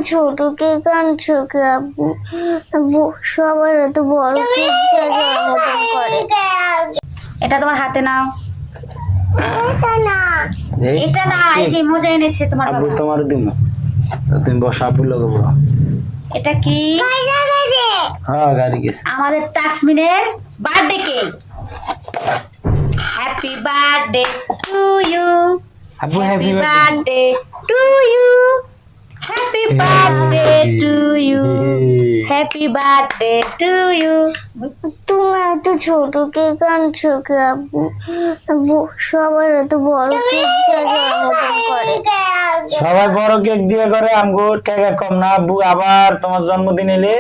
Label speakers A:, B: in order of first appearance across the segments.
A: ছোট কেক আনছো কে আব্বু? আব্বু সবার এত বড় কেক দিয়ে জন্মদিন করে।
B: এটা তোমার হাতে নাও।
A: এটা না,
B: এটা না, এই যে মোজা এনেছে তোমার
C: আব্বু
B: বাবা।
C: তোমার দিম তুমি বসো আব্বু লগে বলো।
B: এটা কি?
C: হ্যাঁ গাড়ি গেছে।
B: আমাদের তাসমিনের birthday cake. Happy birthday to you.
C: আব্বু
B: happy
C: happy
B: birthday to you. Happy birthday to you. Happy birthday to you.
A: তুমি এত ছোট কেক আনছো কে আব্বু? আব্বু সবার এত বড় কেক দিয়ে জন্মদিন করে।
C: সবাই বড় কেক দিয়ে করে আমগো টাকা কম না আব্বু। আবার তোমার জন্মদিন এলে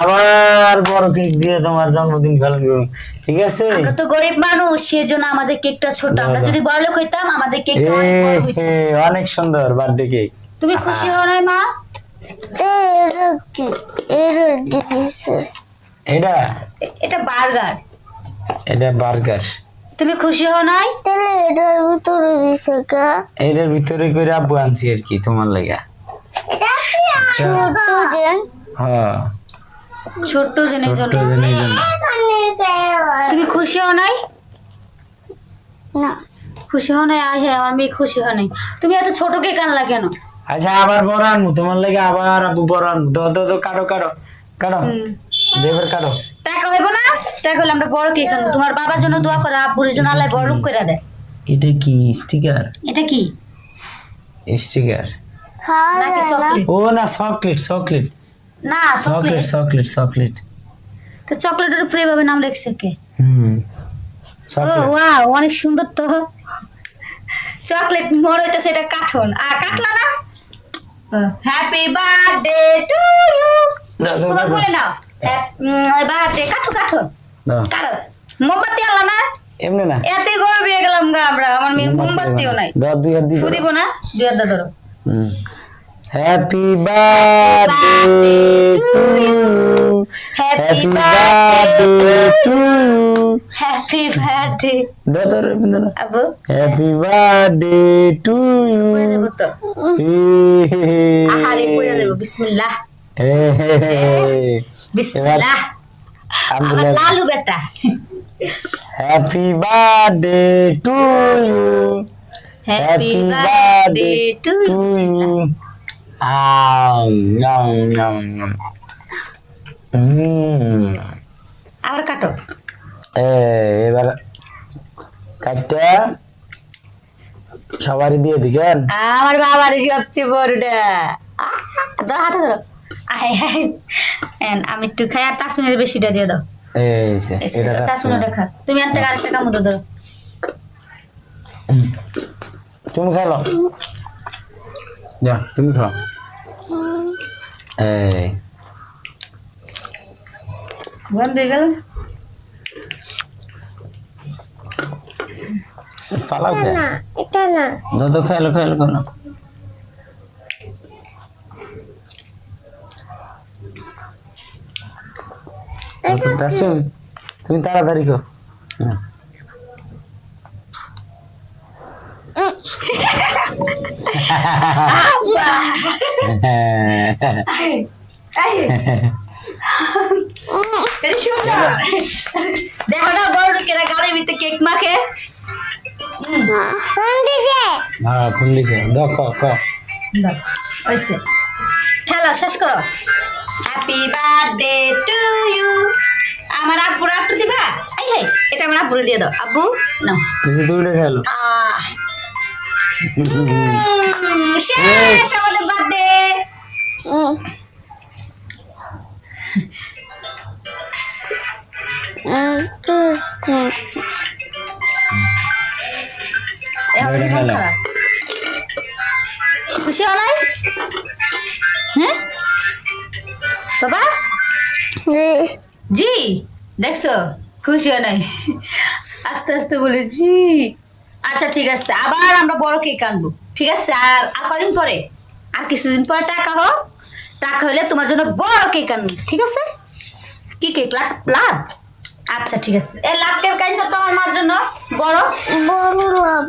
C: আবার বড় কেক দিয়ে তোমার জন্মদিন পালন করবো, ঠিক আছে?
B: আমরা তো গরিব মানুষ, সেজন্য আমাদের কেকটা ছোট। আমরা যদি বড়লোক হইতাম আমাদের কেকটা অনেক বড় হইতো।
C: অনেক সুন্দর বার্থডে কেক।
B: তুমি খুশি হও নাই মা?
A: এটা কি? এটা দিয়েছে।
C: এটা
B: এটা বার্গার।
C: এটা বার্গার।
B: তুমি খুশি হও নাই?
A: তাহলে এটার ভিতরে দিছে কে?
C: এটার ভিতরে করে আব্বু আনছি আর কি তোমার লাগা।
A: ছোট যে
C: হ্যাঁ
B: ছোট্ট জনের
C: ছোট্ট
B: জন্য।
C: জনের জন্য।
B: তুমি খুশি হও নাই?
A: না,
B: খুশি হও নাই? হ্যাঁ, আমার মেয়ে খুশি হয় নাই। তুমি এত ছোট কেক আনলা কেন?
C: আচ্ছা আবার বড় আনবো তোমার লাগে, আবার আব্বু বড় আনবো। দো কাটো কাটো কাটো দেবের কাটো।
B: টাকা হইব না? টাকা হলে আমরা বড় কেক আনবো। তোমার বাবার জন্য দোয়া করে, আব্বুর জন্য আল্লাহ বড় লোক করে দেয়।
C: এটা কি স্টিকার?
B: এটা কি?
C: স্টিকার
B: নাকি চকলেট?
C: ও না চকলেট চকলেট
B: না,
C: চকলেট
B: চকলেট।
C: Chocolate chocolate.
B: তো চকলেটের উপরে এভাবে নাম লেখছে কে? ও
C: চকলেট
B: ওয়াও, অনেক সুন্দর তো। চকলেট মনে হইতেছে এটা কাঠন। কাটলা না? Happy birthday to you. তোমার বলে নাও বার্থডে। কাঠো কাঠো কাটো। মোমবাতি আনলা না?
C: এমনি না
B: এতই গরম হয়ে গেলাম গা আমরা। আমার মেয়ের মোমবাতিও নাই।
C: দাও দুই হাত দিয়ে
B: দিব না? দুই হাত ধরো।
C: Happy birthday to you happy birthday to you.
B: Happy birthday
C: দাও তো Rabindra.
B: Abu.
C: Happy birthday to you.
B: পড়ে দেবো তো। আহারে পড়ে দেবো। বিসমিল্লাহ বিসমিল্লাহ। আমার লালু বেটা।
C: Happy birthday to you
B: happy birthday to you. আবার কাটো।
C: এবার কাটটা সবারই দিয়ে দিকেন।
B: আমার বাবার সবচেয়ে বড়টা। দাও হাতে ধরো। আয় হায়। আমি একটু খাই, আর তাসমিনের বেশিটা দিয়ে দাও।
C: এই যে, এটা
B: তাসমিনের খা। তুমি আনতে আরেকটা কামড় ধরো।
C: তুমি খাও যা তুমি খাও। এই
B: বন্ধ হয়ে গেল।
C: পালাও কে?
A: না, এটা না।
C: দাদা খাইলো খাইলো খাইলো। তুমি তাড়াতাড়ি খাও।
B: দেখো না বড় লোকেরা গাড়ির ভিতরে কেক মাখে।
C: হ্যাঁ ফোন দিছে দাও খাও খাও।
B: ওইসে খেলো শেষ করো। Happy birthday to you. আমার আব্বুর একটু দিবা? আই হাই, এটা আমার আব্বুরে দিয়ে দাও। আব্বু নাও।
C: কিছু দুইটা খাইলো।
B: শেষ আমাদের বার্থডে। খুশি হও নাই? হ্যাঁ বাবা? জি দেখছো খুশি হয় নাই? আস্তে আস্তে বলে জি। আচ্ছা ঠিক আছে, আবার আমরা বড় কেক আনবো, ঠিক আছে? আর কদিন পরে, আর কিছুদিন পরে টাকা হোক, টাকা হলে তোমার জন্য বড় কেক আনবো, ঠিক আছে? কি কেক? লাভ? আচ্ছা ঠিক আছে। এই লাভ কেক আনবো তোমার মার জন্য বড়।
A: বড় লাভ।